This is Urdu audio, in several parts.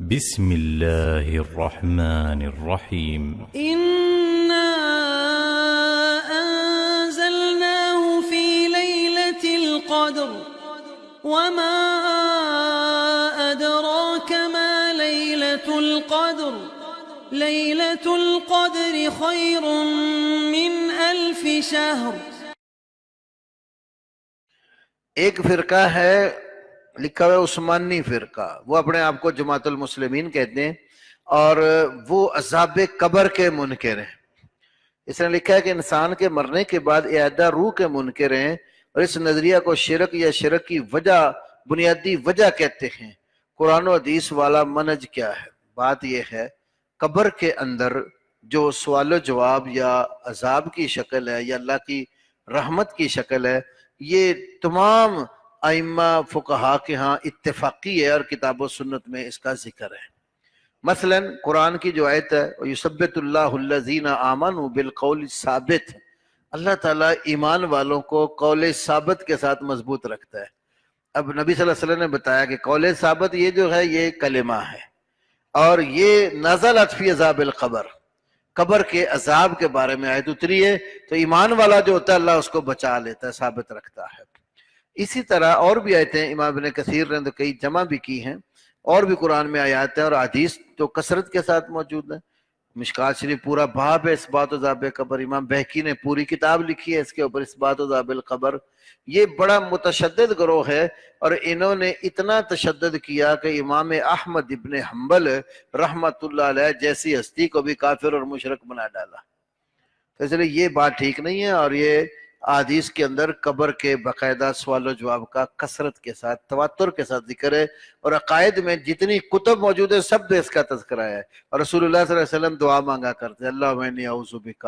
بسم الله الرحمن الرحيم إنا أنزلناه في ليلة القدر وما أدراك ما ليلة القدر ليلة القدر خير من 1000 شهر۔ ایک فرقہ ہے لکھا ہوا عثمانی فرقہ، وہ اپنے آپ کو جماعت المسلمین کہتے ہیں اور وہ عذاب قبر کے منکر ہیں۔ اس نے لکھا ہے کہ انسان کے مرنے کے بعد اعادہ روح کے منکر ہیں اور اس نظریہ کو شرک یا شرک کی وجہ بنیادی وجہ کہتے ہیں۔ قرآن و حدیث والا منہج کیا ہے؟ بات یہ ہے قبر کے اندر جو سوال و جواب یا عذاب کی شکل ہے یا اللہ کی رحمت کی شکل ہے، یہ تمام ائمہ فقہا کے ہاں اتفاقی ہے اور کتاب و سنت میں اس کا ذکر ہے۔ مثلا قرآن کی جو آیت ہے وَيُثَبِّتُ اللَّهُ الَّذِينَ آمَنُوا بِالْقَوْلِ الثَّابِتِ، اللہ تعالیٰ ایمان والوں کو قول ثابت کے ساتھ مضبوط رکھتا ہے۔ اب نبی صلی اللہ علیہ وسلم نے بتایا کہ قول ثابت یہ جو ہے یہ کلمہ ہے اور یہ نزلت فی عذاب القبر، قبر کے عذاب کے بارے میں آیت اتری ہے، تو ایمان والا جو ہوتا ہے اللہ اس کو بچا لیتا ہے، ثابت رکھتا ہے۔ اسی طرح اور بھی آیتیں امام ابن کثیر نے تو کئی جمع بھی کی ہیں، اور بھی قرآن میں آیات ہیں اور حدیث تو کثرت کے ساتھ موجود ہیں۔ مشکات شریف پورا باب ہے اثبات عذاب قبر، امام بہقی نے پوری کتاب لکھی ہے اس کے اوپر اثبات عذاب القبر۔ یہ بڑا متشدد گروہ ہے اور انہوں نے اتنا تشدد کیا کہ امام احمد ابن حنبل رحمت اللہ علیہ جیسی ہستی کو بھی کافر اور مشرک بنا ڈالا۔ تو اس لیے یہ بات ٹھیک نہیں ہے، اور یہ حدیث کے اندر قبر کے باقاعدہ سوال و جواب کا کثرت کے ساتھ تواتر کے ساتھ ذکر ہے، اور عقائد میں جتنی کتب موجود ہے سب میں اس کا تذکرہ ہے۔ اور رسول اللہ صلی اللہ علیہ وسلم دعا مانگا کرتے اللہم انی اعوذ بک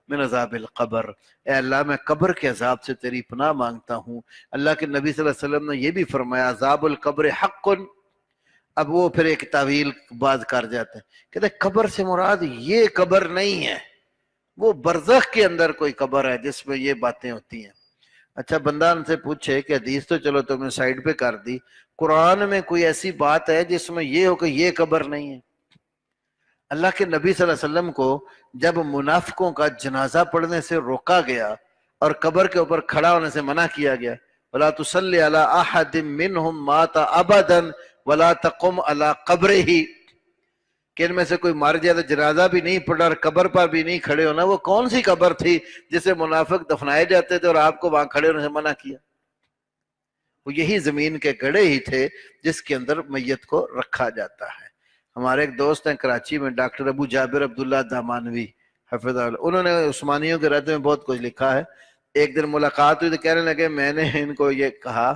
من عذاب القبر، اے اللہ میں قبر کے عذاب سے تیری پناہ مانگتا ہوں۔ اللہ کے نبی صلی اللہ علیہ وسلم نے یہ بھی فرمایا عذاب القبر حق۔ اب وہ پھر ایک تعویل باز کر جاتے ہیں، کہتے ہیں قبر سے مراد یہ قبر نہیں ہے، وہ برزخ کے اندر کوئی قبر ہے جس میں یہ باتیں ہوتی ہیں۔ اچھا بندہ ان سے پوچھے کہ حدیث تو چلو تم نے سائیڈ پہ کر دی، قرآن میں کوئی ایسی بات ہے جس میں یہ ہو کہ یہ قبر نہیں ہے؟ اللہ کے نبی صلی اللہ علیہ وسلم کو جب منافقوں کا جنازہ پڑھنے سے روکا گیا اور قبر کے اوپر کھڑا ہونے سے منع کیا گیا، وَلَا تُصَلِّ عَلَىٰ أَحَدٍ مِّنْهُمْ مَاتَ أَبَدًا وَلَا تَقُمْ عَلَىٰ قَبْرِهِ، کہ ان میں سے کوئی مر جائے تو جنازہ بھی نہیں پڑھا اور قبر پر بھی نہیں کھڑے ہونا۔ وہ کون سی قبر تھی جسے منافق دفنائے جاتے تھے اور آپ کو وہاں کھڑے ہونے سے منع کیا؟ وہ یہی زمین کے گڑھے ہی تھے جس کے اندر میت کو رکھا جاتا ہے۔ ہمارے ایک دوست ہیں کراچی میں ڈاکٹر ابو جابر عبداللہ دامانوی حفظہ اللہ، انہوں نے عثمانیوں کے رد میں بہت کچھ لکھا ہے۔ ایک دن ملاقات ہوئی تو کہنے لگے میں نے ان کو یہ کہا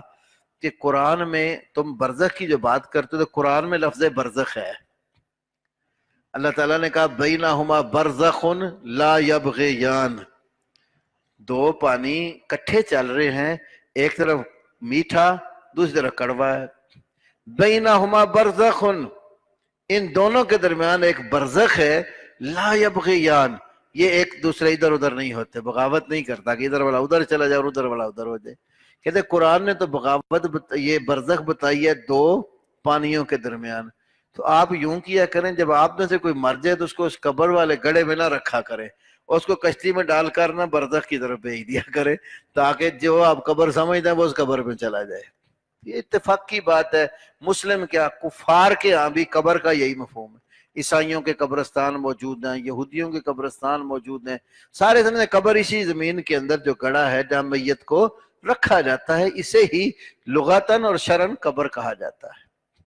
کہ قرآن میں تم برزخ کی جو بات کرتے ہو تو قرآن میں لفظ برزخ ہے، اللہ تعالیٰ نے کہا بینہما برزخ لا یبغیان، دو پانی کٹھے چل رہے ہیں، ایک طرف میٹھا دوسری طرف کڑوا ہے۔ بینہما برزخ، ان دونوں کے درمیان ایک برزخ ہے، لا یبغیان، یہ ایک دوسرے ادھر ادھر نہیں ہوتے، بغاوت نہیں کرتا کہ ادھر والا ادھر چلا جائے اور ادھر والا ادھر ہو جائے۔ کہتے قرآن نے تو بغاوت یہ برزخ بتائی ہے دو پانیوں کے درمیان۔ تو آپ یوں کیا کریں جب آپ میں سے کوئی مر جائے تو اس کو اس قبر والے گڑھے میں نہ رکھا کریں اور اس کو کشتی میں ڈال کر نہ برزخ کی طرف بھیج دیا کرے تاکہ جو آپ قبر سمجھتے ہیں وہ اس قبر میں چلا جائے۔ یہ اتفاق کی بات ہے، مسلم کیا کفار کے ہاں بھی قبر کا یہی مفہوم ہے۔ عیسائیوں کے قبرستان موجود ہیں، یہودیوں کے قبرستان موجود ہیں، سارے سمجھتے قبر اسی زمین کے اندر جو گڑھا ہے جہاں میت کو رکھا جاتا ہے، اسے ہی لغتاً اور شرعاً قبر کہا جاتا ہے۔